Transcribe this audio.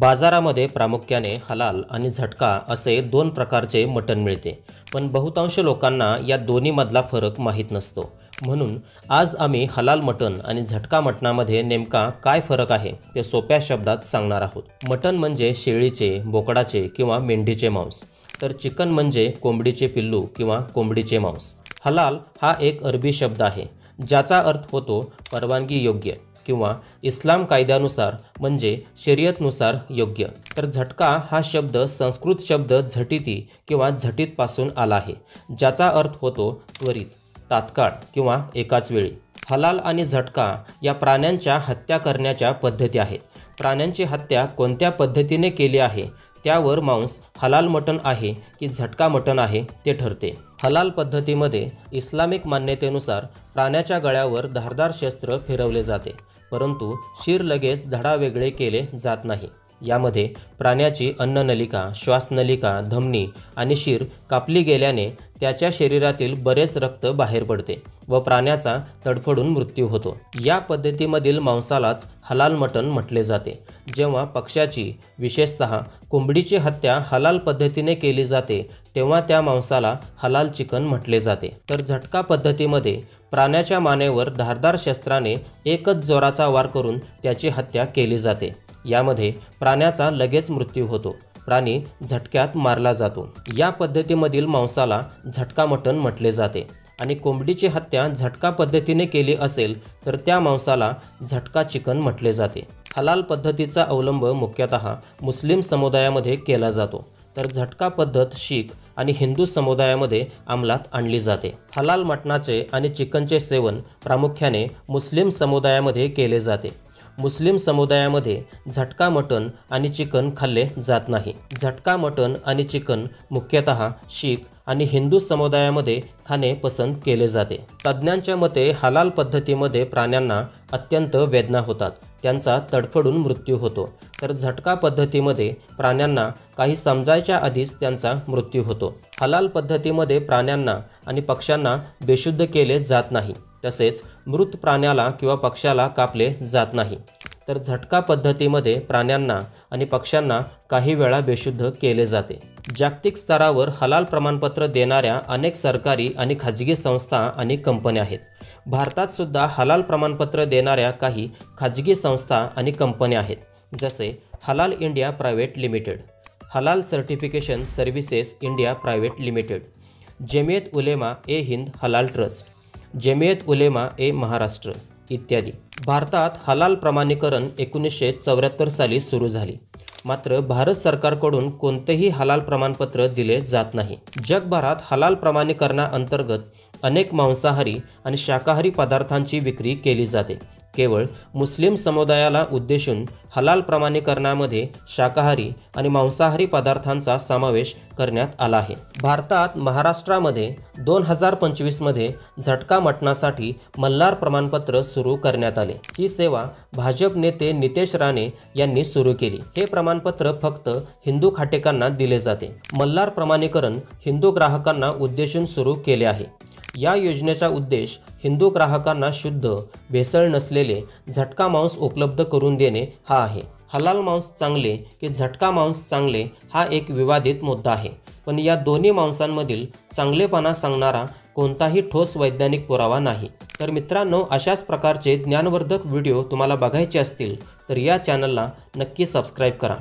बाजारामध्ये प्रामुख्याने हलाल आणि झटका असे दोन प्रकारचे मटण मिळते, पण बहुतांश लोकांना या दोन्हीमधला फरक माहीत नसतो। म्हणून आज आम्ही हलाल मटण आणि झटका मटणामध्ये नेमका काय फरक आहे ते सोप्या शब्दात सांगणार आहोत। मटण म्हणजे शेळीचे, बोकडाचे किंवा मेंढीचे मांस, तर चिकन म्हणजे कोंबडीचे पिल्लू किंवा कोंबडीचे मांस। हलाल हा एक अरबी शब्द आहे ज्याचा अर्थ होतो परवानगी योग्य किंवा इस्लाम कायद्यानुसार म्हणजे शरीयतनुसार योग्य। तर झटका हा शब्द संस्कृत शब्द झटिती किंवा झटितपासून आला आहे, ज्याचा अर्थ होतो त्वरित, तात्काळ किंवा एकाच वेळी। हलाल आणि झटका या प्राण्यांच्या हत्या करण्याच्या पद्धती आहेत। प्राण्यांची हत्या कोणत्या पद्धतीने केली आहे त्यावर मांस हलाल मटण आहे की झटका मटण आहे ते ठरते। हलाल पद्धतीमध्ये इस्लामिक मान्यतेनुसार प्राण्याच्या गळ्यावर धारदार शस्त्र फिरवले जाते, परंतु शिर लगेच धडा वेगळे केले जात नाही। यामध्ये प्राण्याची अन्ननलिका, श्वासनलिका, धमनी आणि शिर कापली गेल्याने त्याच्या शरीरातील बरेच रक्त बाहेर पडते व प्राण्याचा तडफडून मृत्यू होतो। या पद्धतीमधील मांसालाच हलाल मटण म्हटले जाते। जेव्हा पक्ष्याची, विशेषतः कोंबडीची हत्या हलाल पद्धतीने केली जाते तेव्हा त्या मांसाला हलाल चिकन म्हटले जाते। तर झटका पद्धतीमध्ये प्राण्याच्या मानेवर धारदार शस्त्राने एकच जोराचा वार करून त्याची हत्या केली जाते। यामध्ये प्राण्याचा लगेच मृत्यू होतो, प्राणी झटक्यात मारला जातो। या पद्धतीमधील मांसाला झटका मटण म्हटले जाते आणि कोंबडीची हत्या झटका पद्धतीने केली असेल तर त्या मांसाला झटका चिकन म्हटले जाते। हलाल पद्धतीचा अवलंब मुख्यतः मुस्लिम समुदायामध्ये केला जातो, तर झटका पद्धत शीख आणि हिंदू समुदायामध्ये अंमलात आणली जाते। हलाल मटणाचे आणि चिकनचे सेवन प्रामुख्याने मुस्लिम समुदायामध्ये केले जाते। मुस्लिम समुदायामध्ये झटका मटण आणि चिकन खाल्ले जात नाही। झटका मटण आणि चिकन मुख्यतः शीख आणि हिंदू समुदायामध्ये खाणे पसंत केले जाते। तज्ज्ञांच्या मते हलाल पद्धतीमध्ये प्राण्यांना अत्यंत वेदना होतात, त्यांचा तडफडून मृत्यू होतो, तर झटका पद्धतीमध्ये प्राण्यांना काही समजायच्या आधीच त्यांचा मृत्यू होतो। हलाल पद्धतीमध्ये प्राण्यांना आणि पक्ष्यांना बेशुद्ध केले जात नाही, तसेच मृत प्राण्याला किंवा पक्ष्याला कापले जात नाही। तर झटका पद्धतीमध्ये प्राण्यांना आणि पक्ष्यांना काही वेळा बेशुद्ध केले जाते। जागतिक स्तरावर हलाल प्रमाणपत्र देणाऱ्या अनेक सरकारी आणि खाजगी संस्था आणि कंपन्या आहेत। भारतात सुद्धा हलाल प्रमाणपत्र देणाऱ्या काही खाजगी संस्था आणि कंपन्या आहेत, जसे Halal India private limited, Halal certification services India private limited, Jamiat Ulema e Hind Halal trust, Jamiat Ulema e Maharashtra इत्यादी। भारतात हलाल प्रमाणीकरण 1974 साली सुरू झाली, मात्र भारत सरकारकडून कोणतेही हलाल प्रमाणपत्र दिले जात नाही। जगभरात हलाल प्रमाणीकरणाअंतर्गत अनेक मांसाहारी आणि शाकाहारी पदार्थांची विक्री केली जाते। केवळ मुस्लिम समुदायाला उद्देशून हलाल प्रमाणीकरणामध्ये शाकाहारी आणि मांसाहारी पदार्थांचा समावेश करण्यात आला आहे। भारतात महाराष्ट्रामध्ये 2025 मध्ये झटका मटणासाठी मल्हार प्रमाणपत्र सुरू करण्यात आले। ही सेवा भाजप नेते नितेश राणे यांनी सुरू केली। हे प्रमाणपत्र फक्त हिंदू खाटेकांना दिले जाते। मल्हार प्रमाणीकरण हिंदू ग्राहकांना उद्देशून सुरू केले आहे। या योजनेचा उद्देश हिंदू ग्राहकांना शुद्ध, भेसळ नसलेले झटका मांस उपलब्ध करून देणे हा आहे। हलाल मांस चांगले की झटका मांस चांगले हा एक विवादित मुद्दा आहे, पण या दोन्ही मांसांमधील चांगलेपणा सांगणारा कोणताही ठोस वैज्ञानिक पुरावा नाही। तर मित्रांनो, अशाच प्रकारचे ज्ञानवर्धक व्हिडिओ तुम्हाला बघायचे असतील तर या चॅनलला नक्की सबस्क्राईब करा।